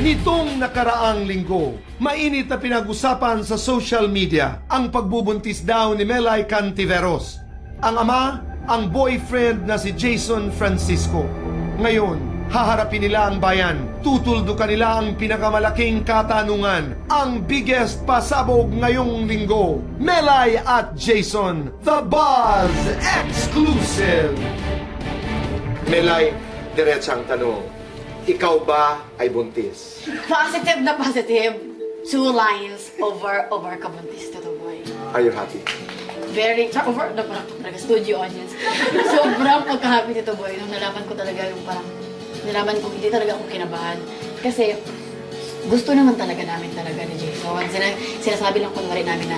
Nitong nakaraang linggo, mainit na pinag-usapan sa social media ang pagbubuntis daw ni Melay Cantiveros. Ang ama, ang boyfriend na si Jason Francisco. Ngayon, haharapin nila ang bayan. Tutuldukan nila ang pinakamalaking katanungan. Ang biggest pasabog ngayong linggo. Melay at Jason, The Buzz Exclusive. Melay, diretsang tanong. Ikaw ba ay buntis? Positive na positive. 2 lines over kabuntis to the boy. Are you happy? Very, over na parang talaga studio audience. Sobrang pagka-happy nito boy. Nung nalaman ko talaga yung parang, nalaman ko hindi talaga ako kinabahan. Kasi gusto naman talaga namin talaga ni Jason. Sinasabi lang kunwari namin na,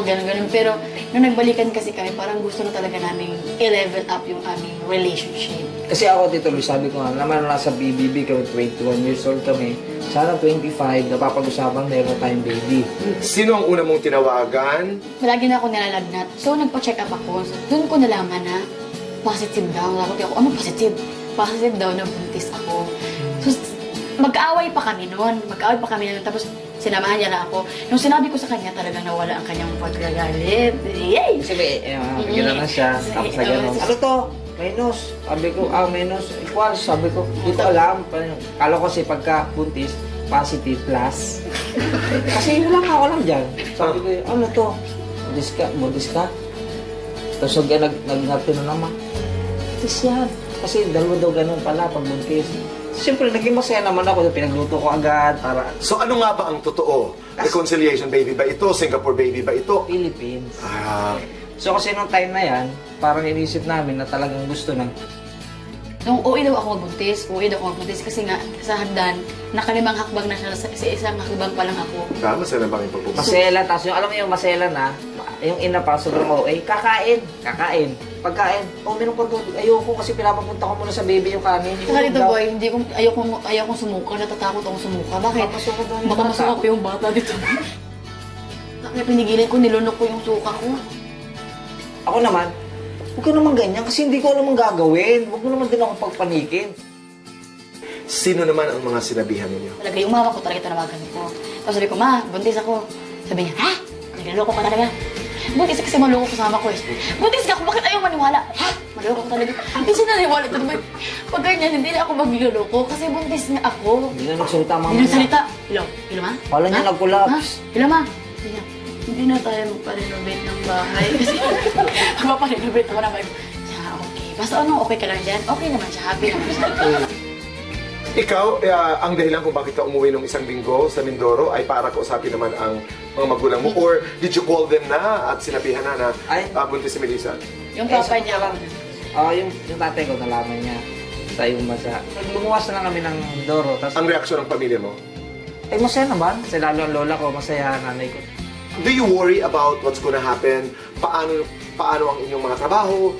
ganun-ganun. Pero nung nagbalikan kasi kami, parang gusto na talaga namin i-level up yung aming relationship. Kasi ako, Tito Luis, sabi ko nga, naman nasa BBB kami, 21 years old kami. Sana 25, napapag-usapan meron tayong baby. Sino ang una mong tinawagan? Palagi na ako nilalagnat. So, nagpa-check up ako. So, doon ko nalaman na positive daw. Nakot ako, ano positive? Positive daw na buntis ako. So, mag-aaway pa kami noon. Tapos, sinamahan niya na ako. Nung sinabi ko sa kanya, talagang nawala ang kanyang pagkagalit. Yay! Kasi bigyan na siya, tapos na gano'n. Ano to? Minus. Sabi ko, minus. Equals. Sabi ko, di ko alam. Kala ko kasi pagka buntis, positive plus. Kasi yun lang ako lang dyan. Sabi ko, ano to? Buntis ka? Tapos nag-happy na naman. Buntis yan. Kasi dalawa daw ganun pala pag buntis. Siyempre, naging masaya naman ako. Pinagluto ko agad para... So ano nga ba ang totoo? Reconciliation baby ba ito? Singapore baby ba ito? Philippines. Ah, So kasi nung time na yan, parang inisip namin na talagang gusto ng... Nung uwi daw ako magbuntis kasi nga sa hagdan, nakalimang hakbang na siya, sa isang hakbang pa lang ako. tama sila bang ipagpupunta? Masela, tapos yung alam mo yung masela na, yung ina pa, sobrang OA, kakain. Pagkain, meron pang tubig. Ayoko kasi pinapapunta ko muna sa baby yung kanin. Saka dito boy, ayokong sumuka, natatakot akong sumuka. Bakit? Baka masuka ko yung bata dito. Kaya pinigilan ko, nilunok ko yung suka ko. Ako naman, huwag ka naman ganyan kasi hindi ko alam ang gagawin. Huwag mo naman din ako pagpanikin. Sino naman ang mga sinabihan ninyo? Talaga yung mama ko talaga tinawagan ko. Tapos sabi ko, ma, buntis ako. Sabi niya, ha? Niloloko ka talaga. Buntis kasi maloko kasama ko eh. Buntis ka ako, bakit ayaw maniwala? Ha? Maloko ko talaga. Hindi siya naniwala. Pag ganyan, hindi na ako magloloko kasi buntis nga ako. Hindi na nagsalita mga Hindi nagsalita. Hello? Hello, ma? Wala niya Ha? nag-collapse. Ha? Hello, ma? Sabi niya, hindi na tayo magpa-renovate ng bahay. Kasi magpa-renovate ako na ba? Siya, okay. Basta ano, okay ka lang dyan? Okay naman siya. Happy naman siya. Ikaw, ang dahilan kung bakit ka umuwi nung isang linggo sa Mindoro ay para kausapin naman ang mga magulang mo? Or did you call them na at sinabihan na buntis si Melissa? Yung papa niya. Yung tatay ko, nalaman niya sa yung masa. Lumuwas na lang kami ng Mindoro. Ang reaksyon ng pamilya mo? Masaya naman. Kasi lalo ang lola ko, masaya nanay ko. Do you worry about what's gonna happen? Paano ang inyong mga trabaho?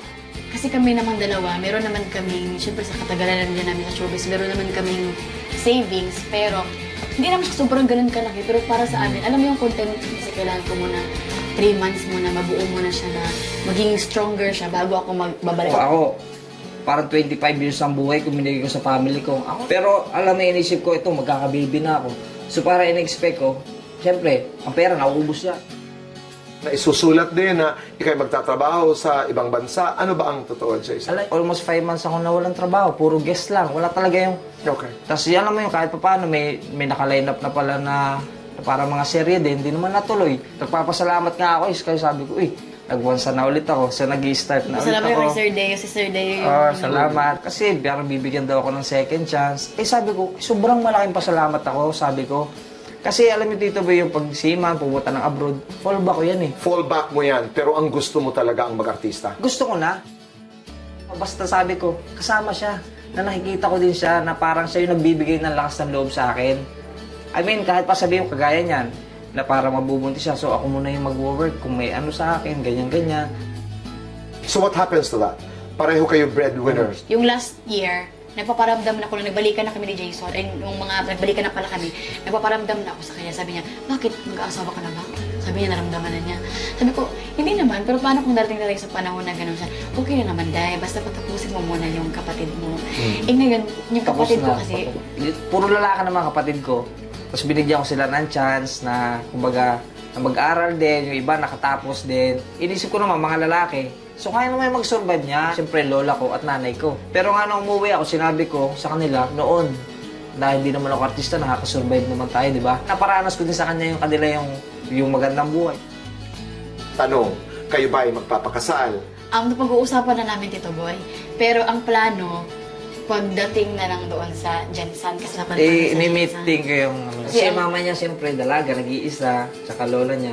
Kasi kami naman dalawa, meron naman kaming, syempre sa katagalan din namin sa showbiz, meron naman kaming savings, pero hindi naman siya sobrang ganun kalaki. Pero para sa amin, alam mo yung content, kasi kailangan ko muna 3 months muna, mabuo muna siya na maging stronger siya bago ako magbabalik. Ako, parang 25 years ang buhay kung binigay ko sa family ko. Pero alam mo, inisip ko, ito, magkaka-baby na ako. So para in-expect ko, siyempre, ang pera nauubos na. Na isusulat din na ikay magtatrabaho sa ibang bansa. Ano ba ang totoo, Jason? Almost 5 months ako na walang trabaho. Puro guest lang. Wala talaga yung... Okay. Tapos yan naman yung kahit pa paano, may naka-line up na pala na para mga serye din. Hindi naman natuloy. Nagpapasalamat nga ako. Kaya sabi ko, nag-once na ulit ako. So nag-i-start na ulit ako. Salamat kay Sir Deo. Si Sir Deo yung... Salamat. Kasi parang bibigyan daw ako ng second chance. Sabi ko, sobrang malaking pasalamat ako. Sabi ko, kasi alam niyo dito ba yung pag-seaman, pumunta ng abroad, fallback ko yan eh. Fallback mo yan, pero ang gusto mo talaga ang mag-artista. Gusto ko na. Basta sabi ko, kasama siya. Na nakikita ko din siya na parang siya yung nagbibigay ng lakas ng loob sa akin. I mean, kahit pa sabihin ko kagaya niyan, na para mabubuntis siya, so ako muna yung mag-work kung may ano sa akin, ganyan-ganyan. So what happens to that? Pareho kayo breadwinners. Yung last year, nagpaparamdam na ako na nagbalikan na kami ni Jason, ay nung mga nagbalikan na pala kami, nagpaparamdam na ako sa kanya. Sabi niya, bakit mag-aasawa ka na ba? Sabi niya, naramdaman na niya. Sabi ko, hindi naman, pero paano kung darating sa panahon na gano'n siya? Okay na naman, Day, basta patapusin mo muna yung kapatid mo. Eh ngayon, yung Tapos kapatid ko na, kasi, puro lalaki naman kapatid ko. Tapos binigyan ko sila ng chance na, kumbaga, na mag-aral din, yung iba nakatapos din. Inisip ko naman, mga lalaki. So kaya naman mag-survive niya. Siyempre, lola ko at nanay ko. Pero nga nung umuwi ako, sinabi ko sa kanila, noon, dahil hindi naman ako artista, nakaka-survive naman tayo, di ba? Naparanas ko din sa kanya yung kanila yung magandang buhay. Tanong, kayo ba ay magpapakasal? ang napag-uusapan na namin, Tito Boy. Pero ang plano, pagdating na lang doon sa Jensen, kasi napan Ini-meeting ko yung kasi Kasi mama niya siyempre dalaga, nag-iisa, tsaka lola niya.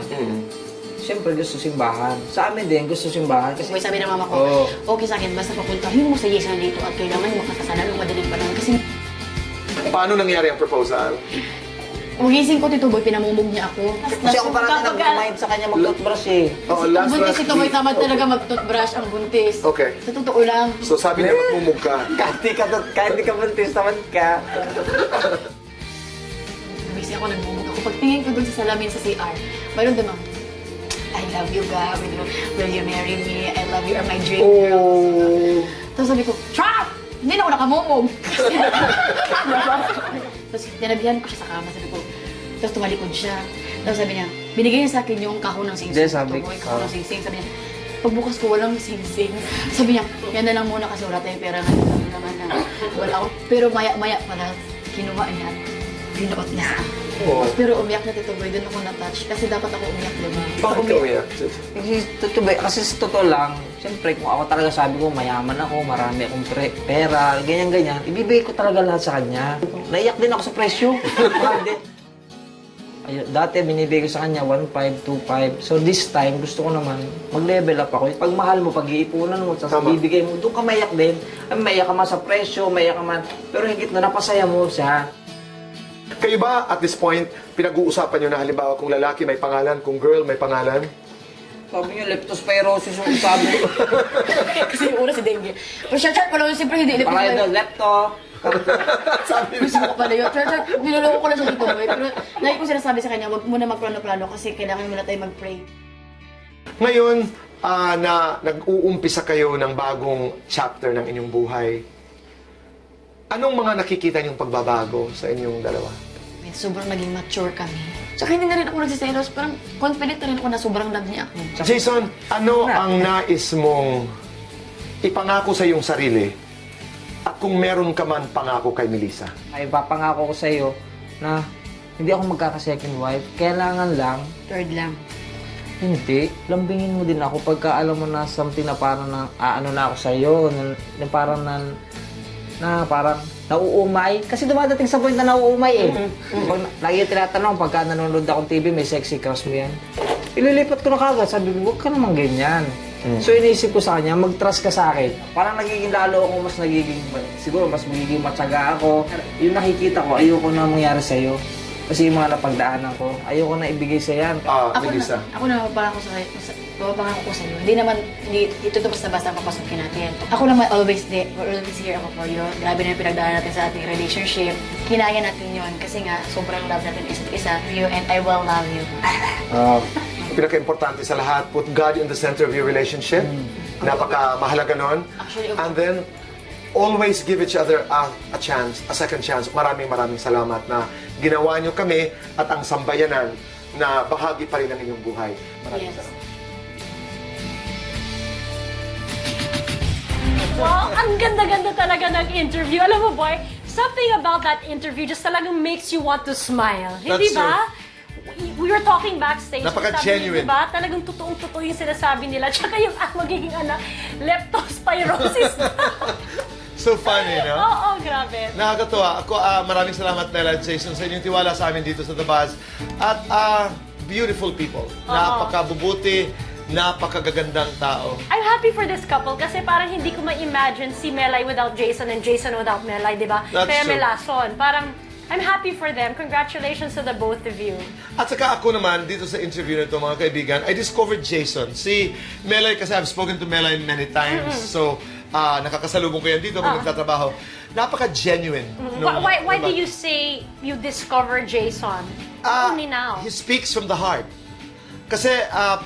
Siyempre gusto simbahan. Sa amin din gusto simbahan kasi Boy, sabi ng mama ko, Oo. okay sa akin, basta papuntahin mo sa Jason dito at kailangan makakasalan ng madaling panahon. Kasi Paano nangyari ang proposal? magising ko, Tito Boy, pinamumog niya ako. kasi ako parang nag-remind sa kanya mag-toothbrush eh. Oo, Ang last buntis, Tito Boy, week. tamad talaga mag-toothbrush ang buntis. Okay. Sa totoo lang. So sabi niya, magmumug ka. Kahit di ka buntis, tamad ka. Nagising ako, nagmumog ako. Pagtingin ko dun sa salamin sa CR, mayroon doon I love you, God. Will you marry me? I love you are my dream girl. Oh. Tapos sabi ko, Trap! Hindi na ako nakamumog. Tapos tinabihan ko siya sa kama. Sabi ko, tapos tumalikod siya. Tapos sabi niya, binigay niya sa akin yung kahon ng singsing. Hindi, sabi Ito, boy, ko. kahon ng singsing. Sabi niya, pagbukas ko walang singsing. Sabi niya, yan na lang muna kasi wala tayong pera naman na wala ako. Pero maya-maya pala, kinuha niya at binuot niya. Oh. Pero umiyak na, Tito Boy, doon ako na-touch. Kasi dapat ako umiyak, diba? Bakit ka umiyak? Kasi sa totoo lang, siyempre kung ako talaga sabi ko mayaman ako, marami akong pera, ganyan-ganyan, ibibigay ko talaga lahat sa kanya. Naiyak din ako sa presyo. Mahal din. Ayun, dati binibigay ko sa kanya 1.5, 2.5. So this time, gusto ko naman mag-level up ako. Pag mahal mo, pag-iipunan mo, tapos Tama. bibigay mo, doon ka maiyak din. Ay, maiyak ka man sa presyo, maiyak ka man. Pero higit na napasaya mo siya. Kayo ba, at this point, pinag-uusapan nyo na halimbawa kung lalaki may pangalan, kung girl may pangalan? Sabi niyo, leptospirosis yung sabi ko. Kasi yung una si dengue. Pero siya, pala siyempre hindi. Pangalan daw, lepto. Sabi Gusto ko pala yun. Church, niloloko ko lang siya dito, boy. Pero lagi ko sinasabi sa kanya, wag muna magplano-plano kasi kailangan muna tayo mag-pray. Ngayon, na nag-uumpisa kayo ng bagong chapter ng inyong buhay, anong mga nakikita niyong pagbabago sa inyong dalawa? Sobrang naging mature kami. Tsaka hindi na rin ako nagsiselos. Parang confident na rin ako na sobrang love niya ako. Jason, ano ang nais mong ipangako sa iyong sarili? At kung meron ka man pangako kay Melissa? Ay, papangako ko sa iyo na hindi ako magkaka-second wife. Kailangan lang, Third lang. hindi. Lambingin mo din ako pagka alam mo na something na parang na, ano na ako sa iyo, na parang parang nauumay. Kasi dumadating sa point na nauumay eh. Pag, lagi yung tinatanong, pagka nanonood akong TV, may sexy crush mo yan. Ililipat ko na kagad. Sabi ko, huwag ka naman ganyan. So iniisip ko sa kanya, mag-trust ka sa akin. Parang nagiging lalo ako, siguro mas magiging matyaga ako. Yung nakikita ko, ayoko na mangyari sa'yo. Kasi yung mga napagdaanan ko, ayoko na ibigay sa yan. Melissa. Ako na mapapangako ko sa iyo. Hindi naman, ito basta-basta papasukin natin. Ako naman always here ako for you. Grabe na yung pinagdaanan natin sa ating relationship. Kinaya natin yon kasi nga, sobrang love natin isa't isa. You and I will love you. Pinaka-importante sa lahat, put God in the center of your relationship. Napaka-mahalaga nun. Actually, And then, always give each other a chance, a second chance. Maraming salamat na ginawa nyo kami at ang sambayanan na bahagi pa rin ng inyong buhay. Maraming Yes. salamat. Wow, ang ganda-ganda talaga ng interview. Alam mo, boy, something about that interview just talagang makes you want to smile. Hindi That's ba? We were talking backstage. Napaka-genuine. Diba? Talagang totoong-totoo yung sinasabi nila. Tsaka yung magiging anak, leptospirosis. So funny, no? Oo, grabe. Nakakatuwa. Ako, maraming salamat, Nella at Jason, sa inyong tiwala sa amin dito sa The Buzz. At beautiful people. Napakabubuti, napakagagandang tao. I'm happy for this couple kasi parang hindi ko ma-imagine si Melay without Jason and Jason without Melay, di ba? That's Kaya true. Melason. Parang, I'm happy for them. Congratulations to the both of you. At saka ako naman, dito sa interview na ito, mga kaibigan, I discovered Jason. Si Melay, kasi I've spoken to Melay many times. So, nakakasalubong ko yan dito pag nagtatrabaho. Napaka-genuine. Why do you say you discover Jason? Only now. He speaks from the heart. Kasi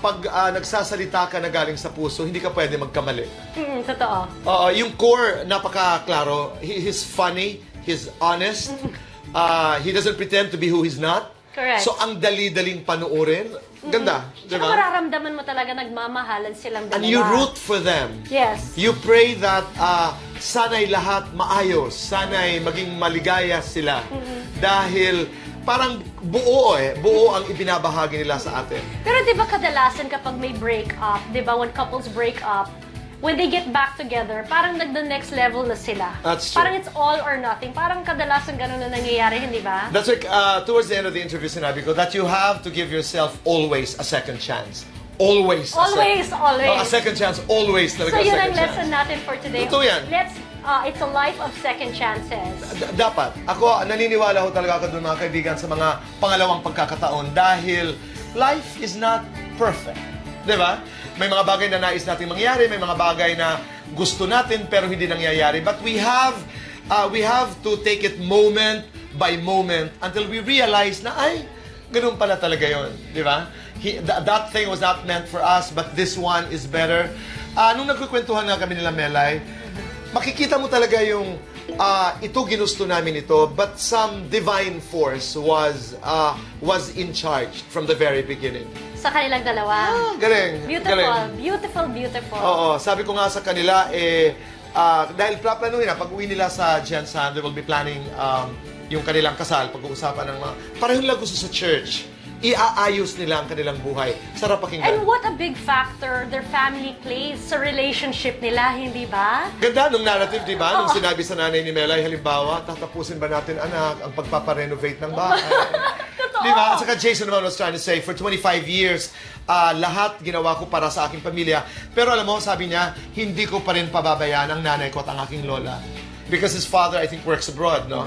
pag nagsasalita ka na galing sa puso, hindi ka pwede magkamali. Totoo. Yung core, napaka-klaro. He's funny, he's honest, he doesn't pretend to be who he's not. Correct. So, ang dali-daling panuorin. Ganda, di Tsaka ba? mararamdaman mo talaga nagmamahalan silang dalawa. And you root for them. Yes. You pray that sana'y lahat maayos, sana'y maging maligaya sila. Dahil parang buo ang ibinabahagi nila sa atin. Pero di ba kadalasan kapag may break up, di ba, when couples break up, when they get back together, parang nag-the next level na sila. That's true. Parang it's all or nothing. Parang kadalasan ganun na nangyayari, hindi ba? That's like, towards the end of the interview, sinabi ko that you have to give yourself always a second chance. Always. Always. A second chance, always talaga So a yun second ang lesson chance. natin for today. Totoo yan. It's a life of second chances. Dapat. Ako, naniniwala ho talaga ako doon mga kaibigan sa mga pangalawang pagkakataon dahil life is not perfect. Di ba? May mga bagay na nais natin mangyari, may mga bagay na gusto natin pero hindi nangyayari. But we have to take it moment by moment until we realize na, ay, ganun pala talaga yon, di ba? That thing was not meant for us, but this one is better. Nung nagkukwentuhan nga kami nila Melay, makikita mo talaga yung ito ginusto namin ito, but some divine force was in charge from the very beginning. Sa kanilang dalawa. Galing. Beautiful. Galing. Beautiful. Oo, sabi ko nga sa kanila, dahil plaplanuhin na, pag uwi nila sa Jensan, they will be planning yung kanilang kasal, pag-uusapan ng mga, parehong lang gusto sa church. Iaayos nila ang kanilang buhay. Sarap pakinggan. And what a big factor their family plays sa relationship nila, hindi ba? Ganda nung narrative, di ba? Nung sinabi sa nanay ni Melay, halimbawa, tatapusin ba natin, anak, ang pagpaparenovate ng bahay? Di ba? At saka Jason naman was trying to say, for 25 years, lahat ginawa ko para sa aking pamilya. Pero alam mo, sabi niya, hindi ko pa rin pababayaan ang nanay ko at ang aking lola. Because his father, I think, works abroad, no?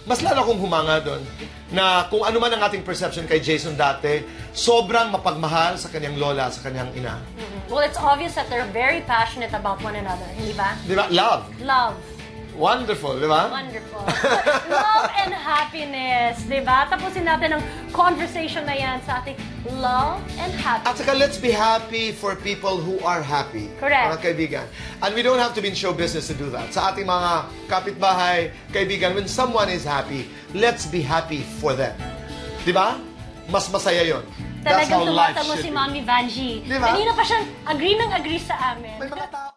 Mas lalo akong humanga doon na kung ano man ang ating perception kay Jason dati, sobrang mapagmahal sa kanyang lola, sa kanyang ina. Well, it's obvious that they're very passionate about one another, hindi ba? Di ba? Love. Love. Wonderful, di ba? Wonderful. Love and happiness, di ba? Tapusin natin ang conversation na yan sa ating love and At happiness. saka, let's be happy for people who are happy. Correct. Mga kaibigan. And we don't have to be in show business to do that. Sa ating mga kapitbahay, kaibigan, when someone is happy, let's be happy for them. Di ba? Mas masaya yon. That's how Talagang life tumatamo should si be. Mami Vanjie. Di ba? Kanina pa siyang agree sa amin. May mga tao